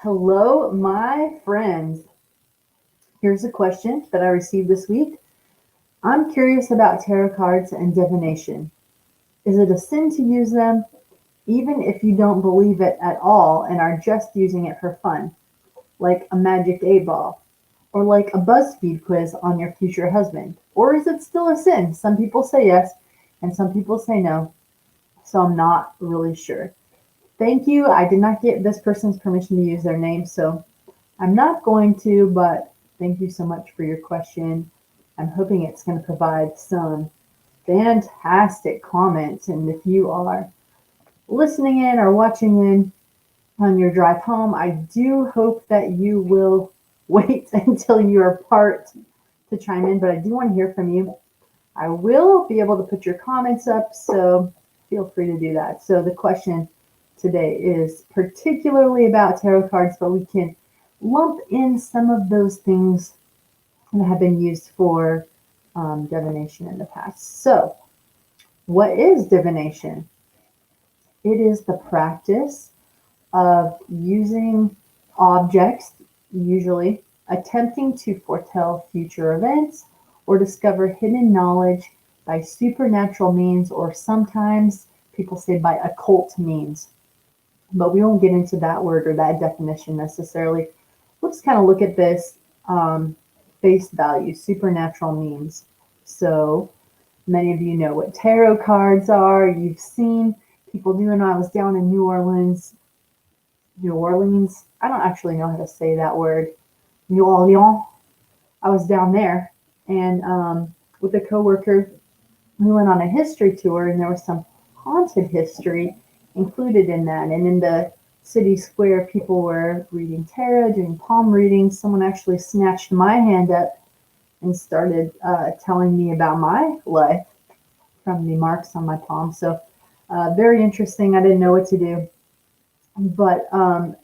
Hello, my friends. Here's a question that I received this week. I'm curious about tarot cards and divination. Is it a sin to use them, even if you don't believe it at all and are just using it for fun, like a magic 8 ball, or like a buzzfeed quiz on your future husband? Or is it still a sin? Some people say yes, and some people say no, so I'm not really sure. Thank you. I did not get this person's permission to use their name, so I'm not going to, but thank you so much for your question. I'm hoping it's going to provide some fantastic comments. And if you are listening in or watching in on your drive home, I do hope that you will wait until you are part to chime in, but I do want to hear from you. I will be able to put your comments up, so feel free to do that. So the question today is particularly about tarot cards, but we can lump in some of those things that have been used for divination in the past. So, what is divination? It is the practice of using objects, usually attempting to foretell future events or discover hidden knowledge by supernatural means, or sometimes people say by occult means. But we won't get into that word or that definition necessarily. We'll just kind of look at this face value, supernatural means. So many of you know what tarot cards are. You've seen people doing. I was down in New Orleans. I don't actually know how to say that word. New Orleans. I was down there, and with a coworker, we went on a history tour, and there was some haunted history included in that. And in the city square, people were reading tarot, doing palm readings. Someone actually snatched my hand up and started telling me about my life from the marks on my palm. So very interesting. I didn't know what to do. But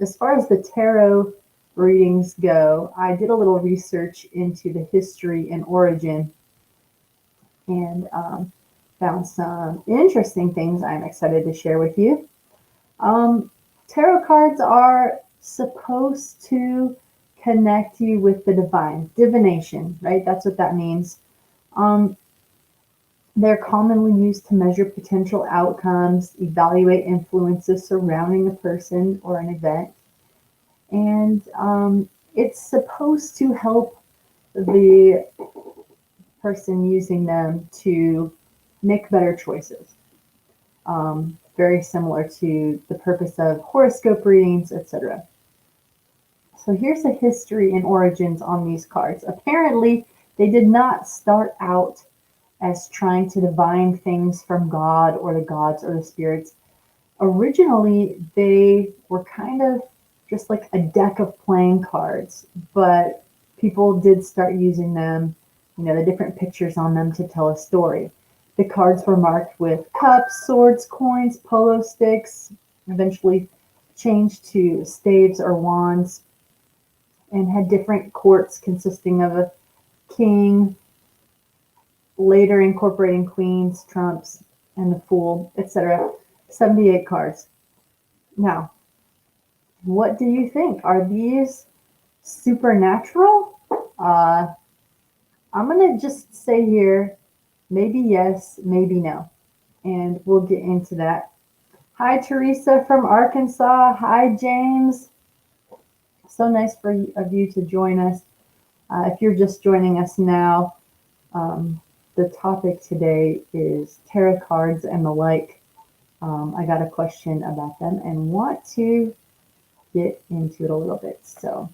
as far as the tarot readings go, I did a little research into the history and origin, and found some interesting things I'm excited to share with you. Tarot cards are supposed to connect you with the divine, divination, right? That's what that means. They're commonly used to measure potential outcomes, evaluate influences surrounding a person or an event, and it's supposed to help the person using them to make better choices. Very similar to the purpose of horoscope readings, etc. So here's the history and origins on these cards. Apparently, they did not start out as trying to divine things from God or the gods or the spirits. Originally, they were kind of just like a deck of playing cards, but people did start using them, the different pictures on them to tell a story. The cards were marked with cups, swords, coins, polo sticks, eventually changed to staves or wands, and had different courts consisting of a king, later incorporating queens, trumps, and the fool, etc. 78 cards. Now, what do you think? Are these supernatural? I'm going to just say here, maybe yes, maybe no. And we'll get into that. Hi, Teresa from Arkansas. Hi, James. So nice of you to join us. If you're just joining us now, the topic today is tarot cards and the like. I got a question about them and want to get into it a little bit. So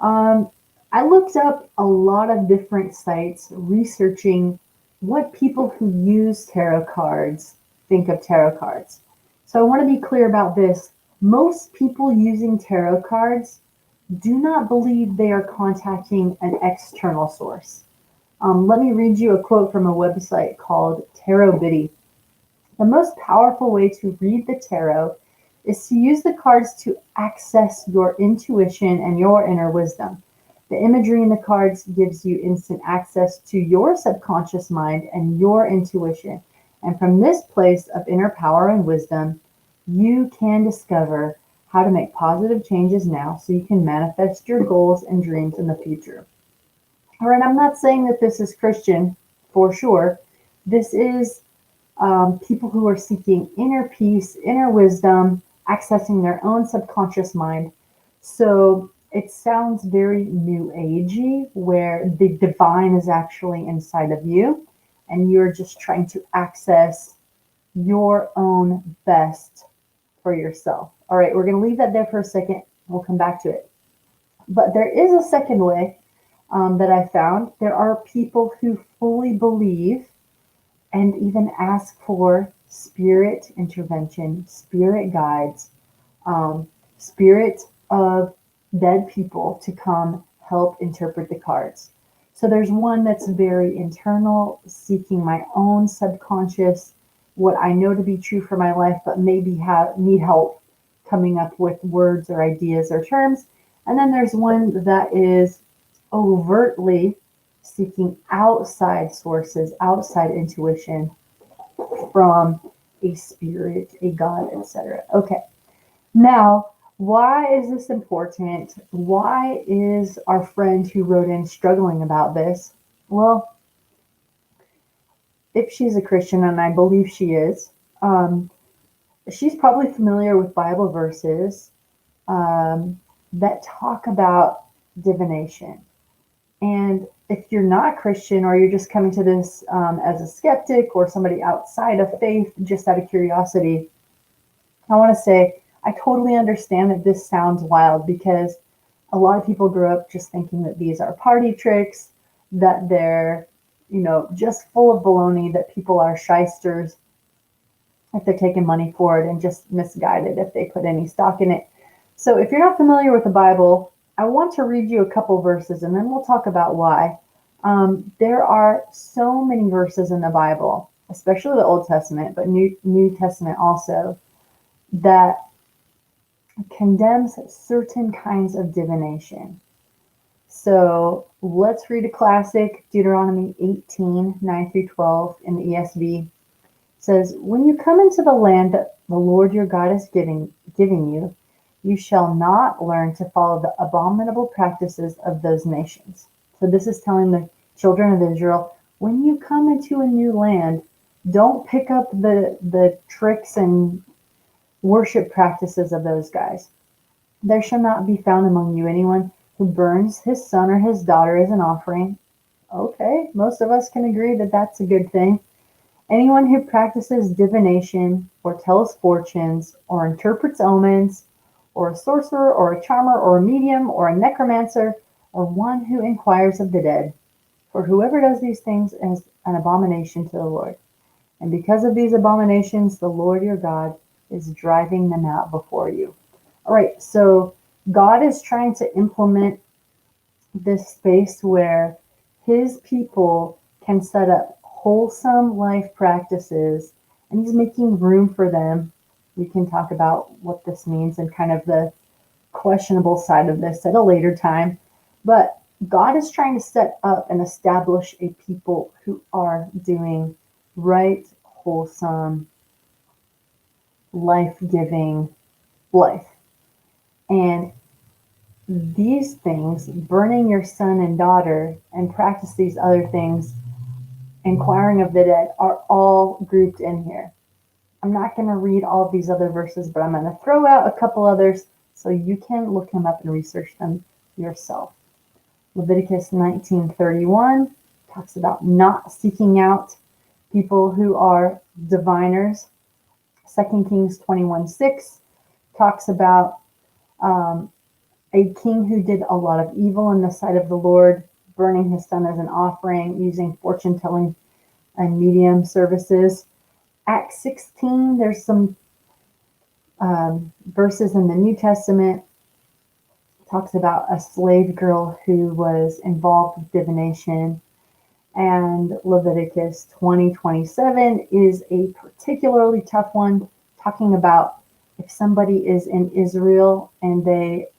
I looked up a lot of different sites researching what people who use tarot cards think of tarot cards. So I want to be clear about this. Most people using tarot cards do not believe they are contacting an external source. Let me read you a quote from a website called Tarot Biddy. The most powerful way to read the tarot is to use the cards to access your intuition and your inner wisdom. The imagery in the cards gives you instant access to your subconscious mind and your intuition. And from this place of inner power and wisdom, you can discover how to make positive changes now so you can manifest your goals and dreams in the future. All right, I'm not saying that this is Christian for sure. This is people who are seeking inner peace, inner wisdom, accessing their own subconscious mind. So it sounds very new agey, where the divine is actually inside of you, and you're just trying to access your own best for yourself. All right, we're going to leave that there for a second. We'll come back to it. But there is a second way that I found. There are people who fully believe and even ask for spirit intervention, spirit guides, spirit of dead people to come help interpret the cards. So there's one that's very internal, seeking my own subconscious, what I know to be true for my life, but maybe need help coming up with words or ideas or terms. And then there's one that is overtly seeking outside sources, outside intuition from a spirit, a God, etc. Okay. Now, why is this important? Why is our friend who wrote in struggling about this? Well, if she's a Christian, and I believe she is, she's probably familiar with Bible verses that talk about divination. And if you're not Christian, or you're just coming to this as a skeptic or somebody outside of faith, just out of curiosity, I want to say I totally understand that this sounds wild, because a lot of people grew up just thinking that these are party tricks, that they're, just full of baloney, that people are shysters if they're taking money for it, and just misguided if they put any stock in it. So if you're not familiar with the Bible, I want to read you a couple verses, and then we'll talk about why. There are so many verses in the Bible, especially the Old Testament, but New Testament also, that condemns certain kinds of divination. So let's read a classic, Deuteronomy 18, 9 through 12 in the ESV. It says, "When you come into the land that the Lord your God is giving you, you shall not learn to follow the abominable practices of those nations." So this is telling the children of Israel, when you come into a new land, don't pick up the tricks and worship practices of those guys. "There shall not be found among you anyone who burns his son or his daughter as an offering." Okay, most of us can agree that that's a good thing. "Anyone who practices divination or tells fortunes or interprets omens, or a sorcerer or a charmer or a medium or a necromancer, or one who inquires of the dead. For whoever does these things is an abomination to the Lord. And because of these abominations, the Lord your God is driving them out before you." All right, so God is trying to implement this space where his people can set up wholesome life practices, and he's making room for them. We can talk about what this means and kind of the questionable side of this at a later time. But God is trying to set up and establish a people who are doing right, wholesome, life-giving life. And these things, burning your son and daughter, and practice these other things, inquiring of the dead, are all grouped in here. I'm not going to read all of these other verses, but I'm going to throw out a couple others so you can look them up and research them yourself. Leviticus 19:31 talks about not seeking out people who are diviners. 2 Kings 21:6 talks about a king who did a lot of evil in the sight of the Lord, burning his son as an offering, using fortune telling and medium services. Acts 16, there's some verses in the New Testament, talks about a slave girl who was involved with divination. And Leviticus 20:27 is a particularly tough one, talking about if somebody is in Israel and they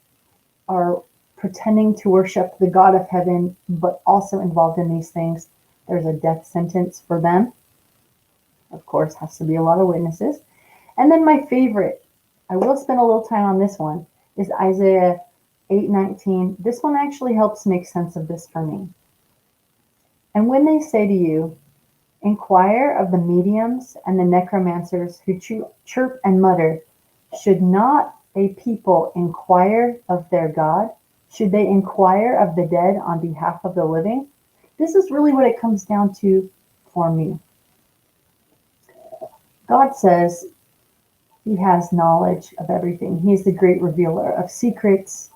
are pretending to worship the God of heaven, but also involved in these things, there's a death sentence for them. Of course, has to be a lot of witnesses. And then my favorite, I will spend a little time on this one, is Isaiah 8:19. This one actually helps make sense of this for me. And when they say to you, inquire of the mediums and the necromancers who chirp and mutter, should not a people inquire of their God? Should they inquire of the dead on behalf of the living? This is really what it comes down to for me. God says he has knowledge of everything. He is the great revealer of secrets,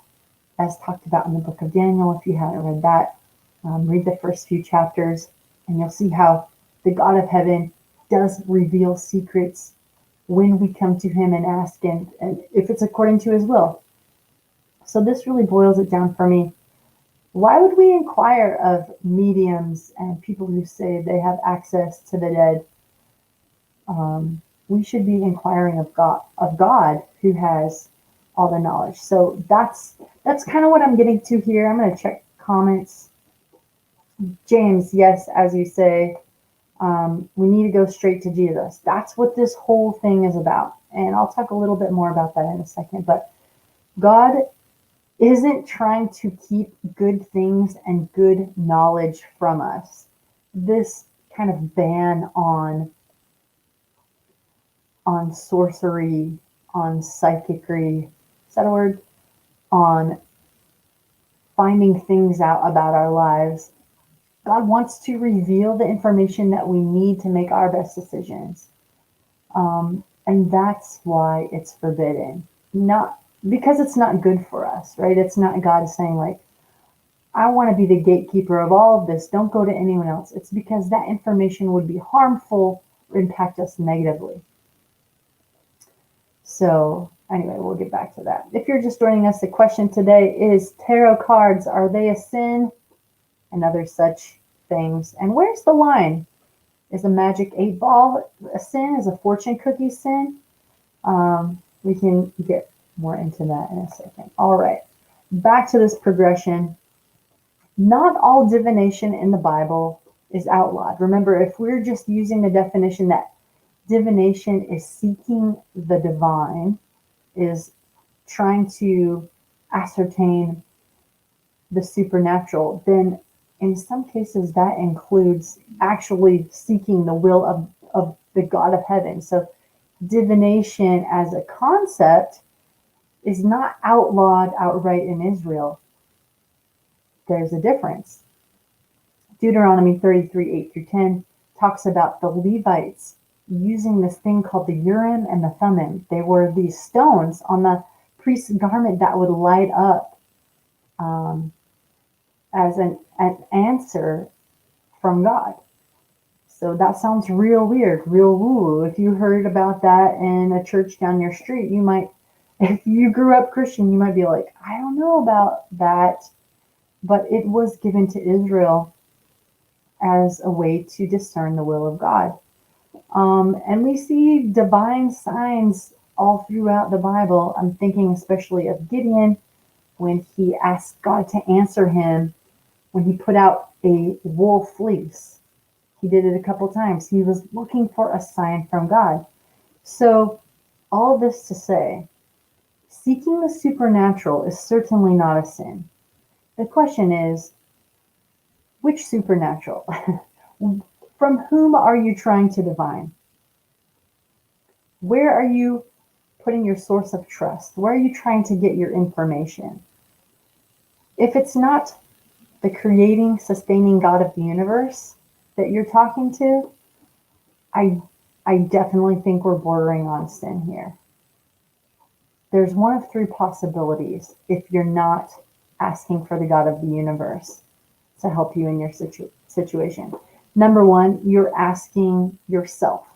as talked about in the book of Daniel. If you haven't read that, read the first few chapters, and you'll see how the God of heaven does reveal secrets when we come to him and ask, and if it's according to his will. So this really boils it down for me. Why would we inquire of mediums and people who say they have access to the dead? We should be inquiring of God who has all the knowledge. So that's kind of what I'm getting to here. I'm going to check comments. James, yes, as you say, we need to go straight to Jesus. That's what this whole thing is about. And I'll talk a little bit more about that in a second. But God isn't trying to keep good things and good knowledge from us. This kind of ban on sorcery, on psychicry, is that a word? On finding things out about our lives. God wants to reveal the information that we need to make our best decisions. And that's why it's forbidden. Not because it's not good for us, right? It's not God saying like, I want to be the gatekeeper of all of this. Don't go to anyone else. It's because that information would be harmful or impact us negatively. So anyway, we'll get back to that. If you're just joining us, the question today is, tarot cards, are they a sin? And other such things. And where's the line? Is a magic 8-ball a sin? Is a fortune cookie sin? We can get more into that in a second. All right, back to this progression. Not all divination in the Bible is outlawed. Remember, if we're just using the definition that divination is seeking the divine, is trying to ascertain the supernatural, then in some cases that includes actually seeking the will of the God of heaven. So divination as a concept is not outlawed outright in Israel. There's a difference. Deuteronomy 33:8-10 talks about the Levites using this thing called the Urim and the Thummim. They were these stones on the priest's garment that would light up as an answer from God. So that sounds real weird, real woo. If you heard about that in a church down your street, you might, if you grew up Christian, you might be like, I don't know about that. But it was given to Israel as a way to discern the will of God. And we see divine signs all throughout the Bible. I'm thinking especially of Gideon when he asked God to answer him when he put out a wool fleece. He did it a couple times. He was looking for a sign from God. So all this to say, seeking the supernatural is certainly not a sin. The question is, which supernatural? From whom are you trying to divine? Where are you putting your source of trust? Where are you trying to get your information? If it's not the creating, sustaining God of the universe that you're talking to, I definitely think we're bordering on sin here. There's one of three possibilities if you're not asking for the God of the universe to help you in your situation. Number one, you're asking yourself.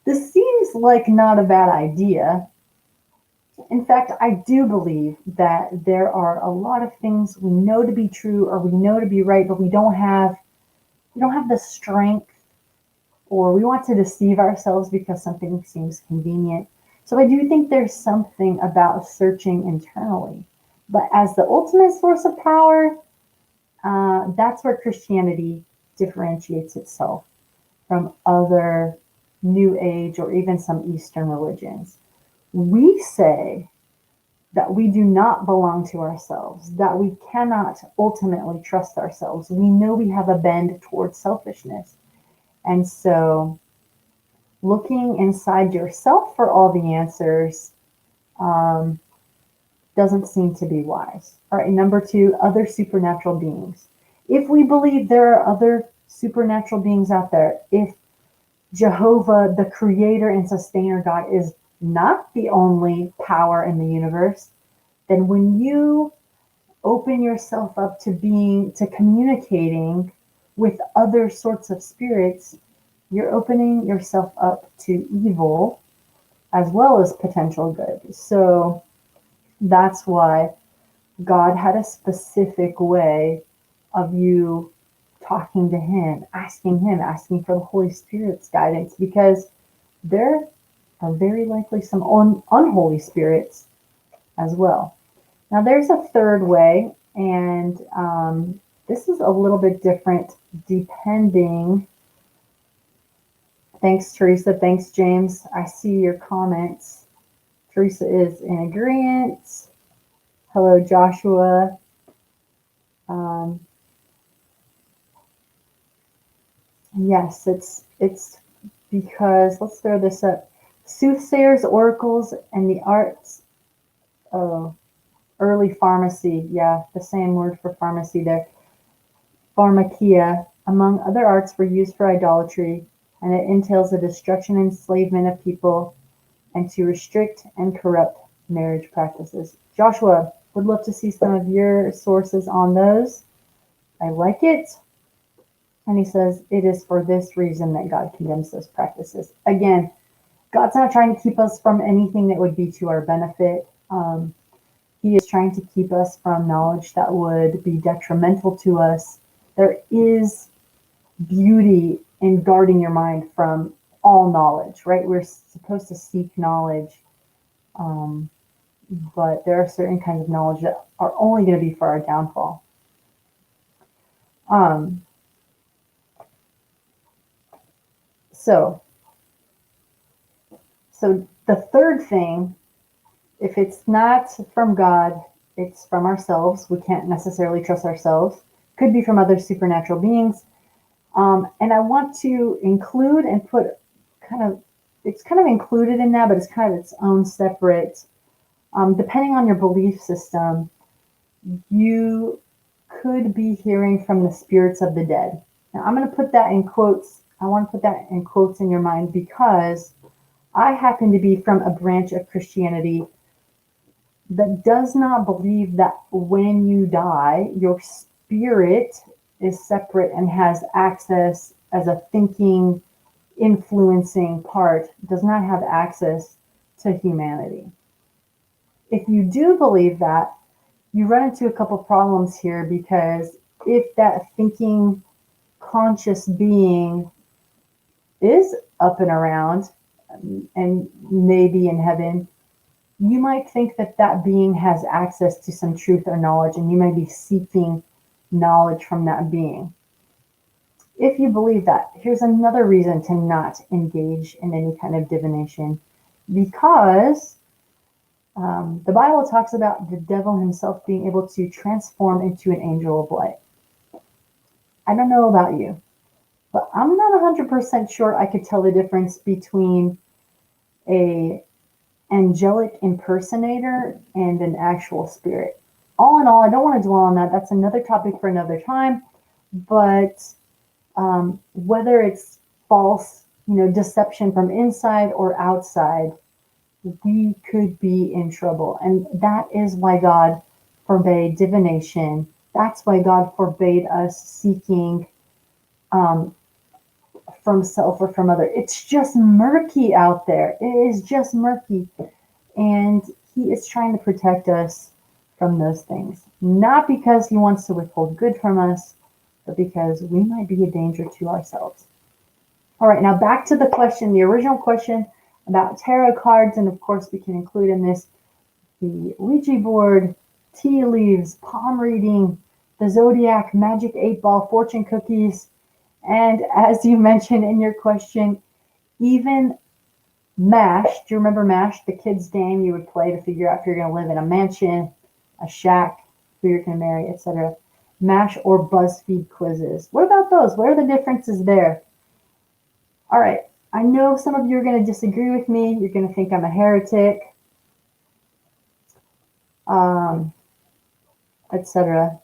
This seems like not a bad idea. In fact, I do believe that there are a lot of things we know to be true or we know to be right, but we don't have the strength, or we want to deceive ourselves because something seems convenient. So I do think there's something about searching internally. But as the ultimate source of power, that's where Christianity differentiates itself from other New Age or even some Eastern religions. We say that we do not belong to ourselves, that we cannot ultimately trust ourselves. We know we have a bend towards selfishness. And so looking inside yourself for all the answers um, doesn't seem to be wise. All right, number two, other supernatural beings. If we believe there are other supernatural beings out there, if Jehovah, the creator and sustainer God, is not the only power in the universe, then when you open yourself up to communicating with other sorts of spirits, you're opening yourself up to evil as well as potential good. So that's why God had a specific way of you talking to Him, asking for the Holy Spirit's guidance, because there are very likely some unholy spirits as well. Now, there's a third way, and this is a little bit different depending. Thanks, Teresa. Thanks, James. I see your comments. Teresa is in agreement. Hello, Joshua. Yes, it's because, let's throw this up. Soothsayers, oracles, and the arts. Oh, early pharmacy. Yeah, the same word for pharmacy there. Pharmakia, among other arts, were used for idolatry, and it entails the destruction and enslavement of people and to restrict and corrupt marriage practices. Joshua, would love to see some of your sources on those. I like it. And he says, it is for this reason that God condemns those practices. Again, God's not trying to keep us from anything that would be to our benefit. He is trying to keep us from knowledge that would be detrimental to us. There is beauty in guarding your mind from all knowledge, right? We're supposed to seek knowledge, but there are certain kinds of knowledge that are only going to be for our downfall. So the third thing, if it's not from God, it's from ourselves. We can't necessarily trust ourselves. Could be from other supernatural beings. And I want to include and put it's kind of included in that, but it's kind of its own separate. Depending on your belief system, you could be hearing from the spirits of the dead. Now, I'm going to put that in quotes. I want to put that in quotes in your mind because I happen to be from a branch of Christianity that does not believe that when you die, your spirit is separate and has access as a thinking, influencing part, does not have access to humanity. If you do believe that, you run into a couple problems here, because if that thinking, conscious being is up and around and maybe in heaven, you might think that that being has access to some truth or knowledge, and you may be seeking knowledge from that being. If you believe that, here's another reason to not engage in any kind of divination, because the Bible talks about the devil himself being able to transform into an angel of light. I don't know about you, but I'm not 100% sure I could tell the difference between a angelic impersonator and an actual spirit. All in all, I don't want to dwell on that. That's another topic for another time. But whether it's false, deception from inside or outside, we could be in trouble. And that is why God forbade divination. That's why God forbade us seeking from self or from other. It's just murky out there. It is just murky. And He is trying to protect us from those things. Not because He wants to withhold good from us, but because we might be a danger to ourselves. All right, now back to the question, the original question about tarot cards. And of course, we can include in this the Ouija board, tea leaves, palm reading, the zodiac, magic 8-ball, fortune cookies, and as you mentioned in your question, even MASH. Do you remember MASH, the kids' game you would play to figure out if you're going to live in a mansion, a shack, who you're going to marry, etc.? MASH or BuzzFeed quizzes. What about those? What are the differences there? All right. I know some of you are going to disagree with me. You're going to think I'm a heretic, etc.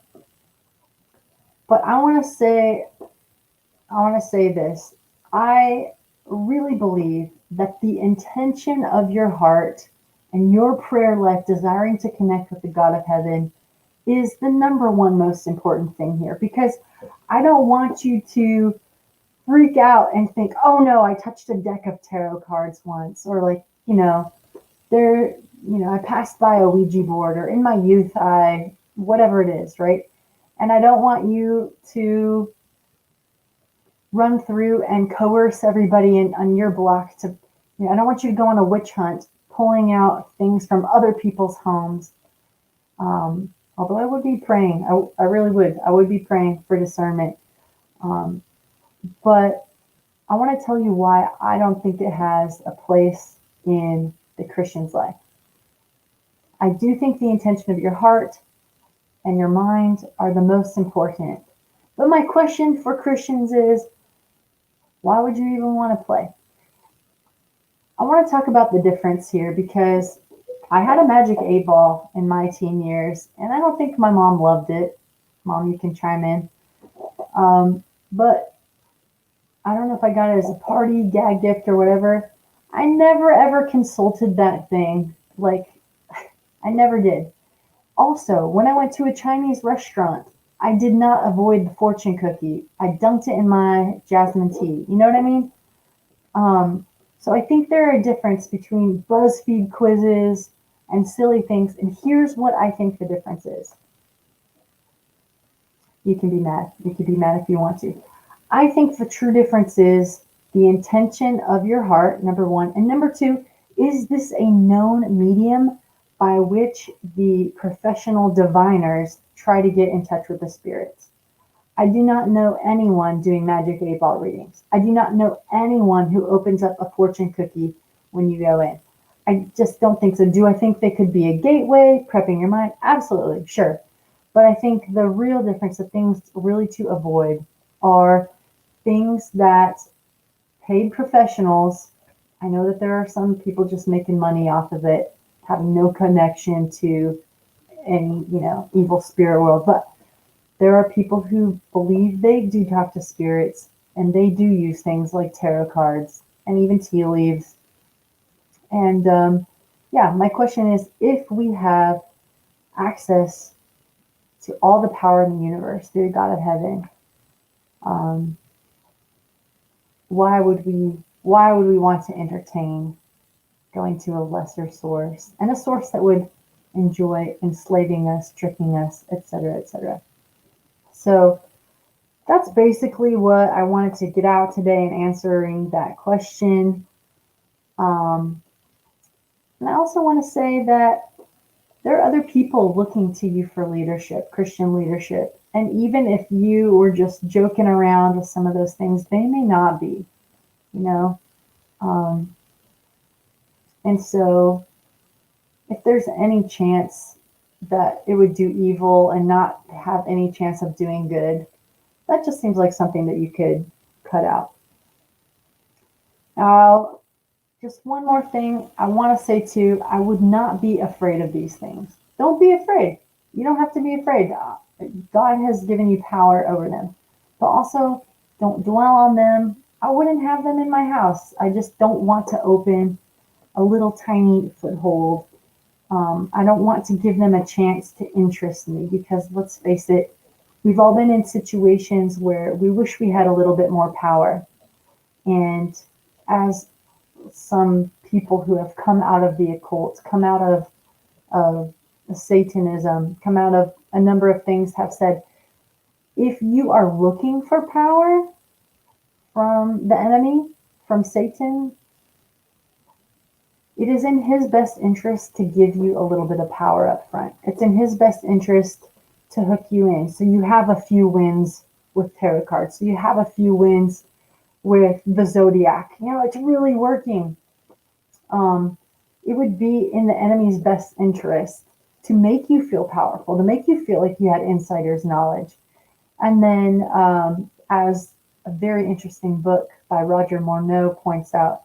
But I want to say this. I really believe that the intention of your heart and your prayer life, desiring to connect with the God of heaven, is the number one most important thing here, because I don't want you to freak out and think, oh no, I touched a deck of tarot cards once, or like, I passed by a Ouija board, or in my youth, whatever it is, right? And I don't want you to run through and coerce everybody on your block to, I don't want you to go on a witch hunt, pulling out things from other people's homes. Although I would be praying, I really would. I would be praying for discernment. But I want to tell you why I don't think it has a place in the Christian's life. I do think the intention of your heart and your mind are the most important. But my question for Christians is, why would you even want to play? I want to talk about the difference here, because I had a magic 8-ball in my teen years, and I don't think my mom loved it. Mom, you can chime in. But I don't know if I got it as a party, gag gift, or whatever. I never ever consulted that thing. Like, I never did. Also, when I went to a Chinese restaurant, I did not avoid the fortune cookie. I dunked it in my jasmine tea. You know what I mean? So I think there are a difference between BuzzFeed quizzes and silly things. And here's what I think the difference is. You can be mad. You can be mad if you want to. I think the true difference is the intention of your heart, number one. And number two, is this a known medium by which the professional diviners try to get in touch with the spirits? I do not know anyone doing magic 8-ball readings. I do not know anyone who opens up a fortune cookie when you go in. I just don't think so. Do I think they could be a gateway, prepping your mind? Absolutely, sure. But I think the real difference, the things really to avoid, are things that paid professionals, I know that there are some people just making money off of it, having no connection to any, evil spirit world, but there are people who believe they do talk to spirits, and they do use things like tarot cards and even tea leaves. And my question is, if we have access to all the power in the universe through the God of heaven, why would we want to entertain going to a lesser source, and a source that would enjoy enslaving us, tricking us, etc., etc.? So that's basically what I wanted to get out today in answering that question. And I also want to say that there are other people looking to you for leadership, Christian leadership. And even if you were just joking around with some of those things, they may not be, And so if there's any chance that it would do evil and not have any chance of doing good, that just seems like something that you could cut out. Now, just one more thing I want to say too, I would not be afraid of these things. Don't be afraid. You don't have to be afraid. God has given you power over them. But also, don't dwell on them. I wouldn't have them in my house. I just don't want to open a little tiny foothold. I don't want to give them a chance to interest me, because let's face it, we've all been in situations where we wish we had a little bit more power. And as some people who have come out of the occult, come out of Satanism, come out of a number of things, have said, if you are looking for power from the enemy, from Satan, it is in his best interest to give you a little bit of power up front. It's in his best interest to hook you in. So you have a few wins with tarot cards. So you have a few wins with the zodiac. It's really working. It would be in the enemy's best interest to make you feel powerful, to make you feel like you had insider's knowledge. And then, as a very interesting book by Roger Morneau points out,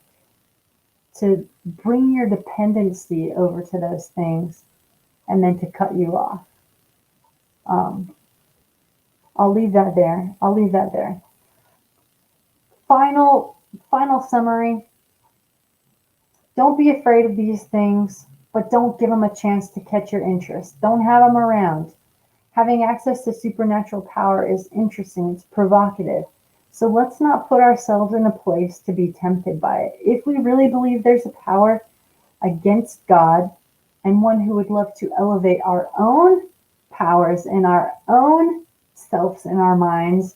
to bring your dependency over to those things and then to cut you off. I'll leave that there. I'll leave that there. Final summary. Don't be afraid of these things, but don't give them a chance to catch your interest. Don't have them around. Having access to supernatural power is interesting. It's provocative. So let's not put ourselves in a place to be tempted by it. If we really believe there's a power against God and one who would love to elevate our own powers in our own selves in our minds,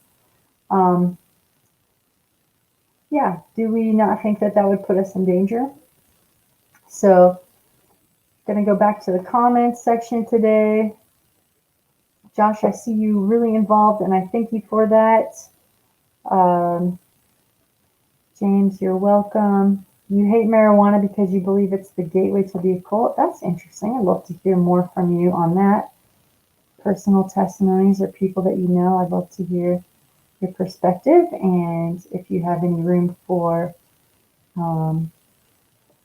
do we not think that would put us in danger? So, going to go back to the comments section today. Josh, I see you really involved, and I thank you for that. James, you're welcome. You hate marijuana because you believe it's the gateway to the occult. That's interesting. I'd love to hear more from you on that. Personal testimonies or people that you know, I'd love to hear your perspective. And if you have any room for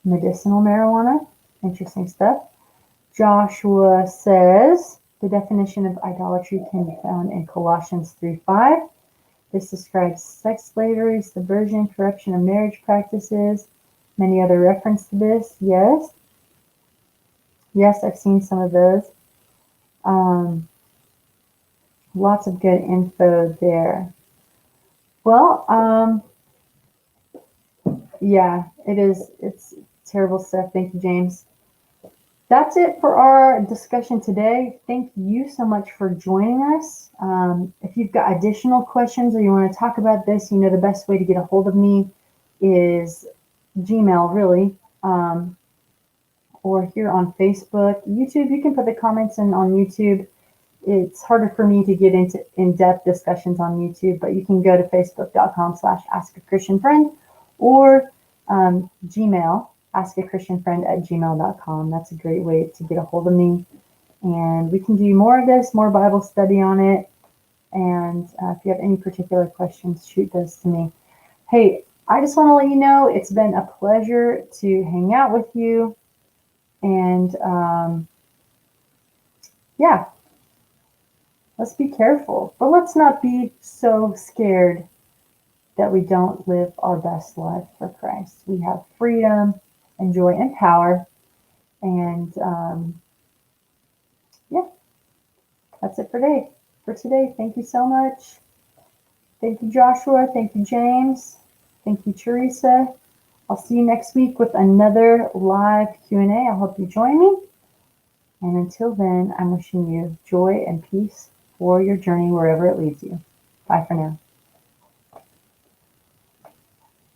medicinal marijuana, interesting stuff. Joshua says the definition of idolatry can be found in Colossians 3:5. This describes sex slavery, subversion, corruption of marriage practices. Many other reference to this. Yes, I've seen some of those. Lots of good info there. Well, yeah, it is. It's terrible stuff. Thank you, James. That's it for our discussion today. Thank you so much for joining us. If you've got additional questions or you want to talk about this, you know the best way to get a hold of me is Gmail, really, or here on Facebook. YouTube, you can put the comments in on YouTube. It's harder for me to get into in-depth discussions on YouTube, but you can go to facebook.com/askachristianfriend or Gmail, askachristianfriend@gmail.com. That's a great way to get a hold of me. And we can do more of this, more Bible study on it. And if you have any particular questions, shoot those to me. Hey, I just want to let you know it's been a pleasure to hang out with you. And let's be careful, but let's not be so scared that we don't live our best life for Christ. We have freedom and joy and power. And that's it for today. Thank you so much. Thank you, Joshua. Thank you, James. Thank you, Teresa. I'll see you next week with another live Q&A. I hope you join me. And until then, I'm wishing you joy and peace for your journey wherever it leads you. Bye for now.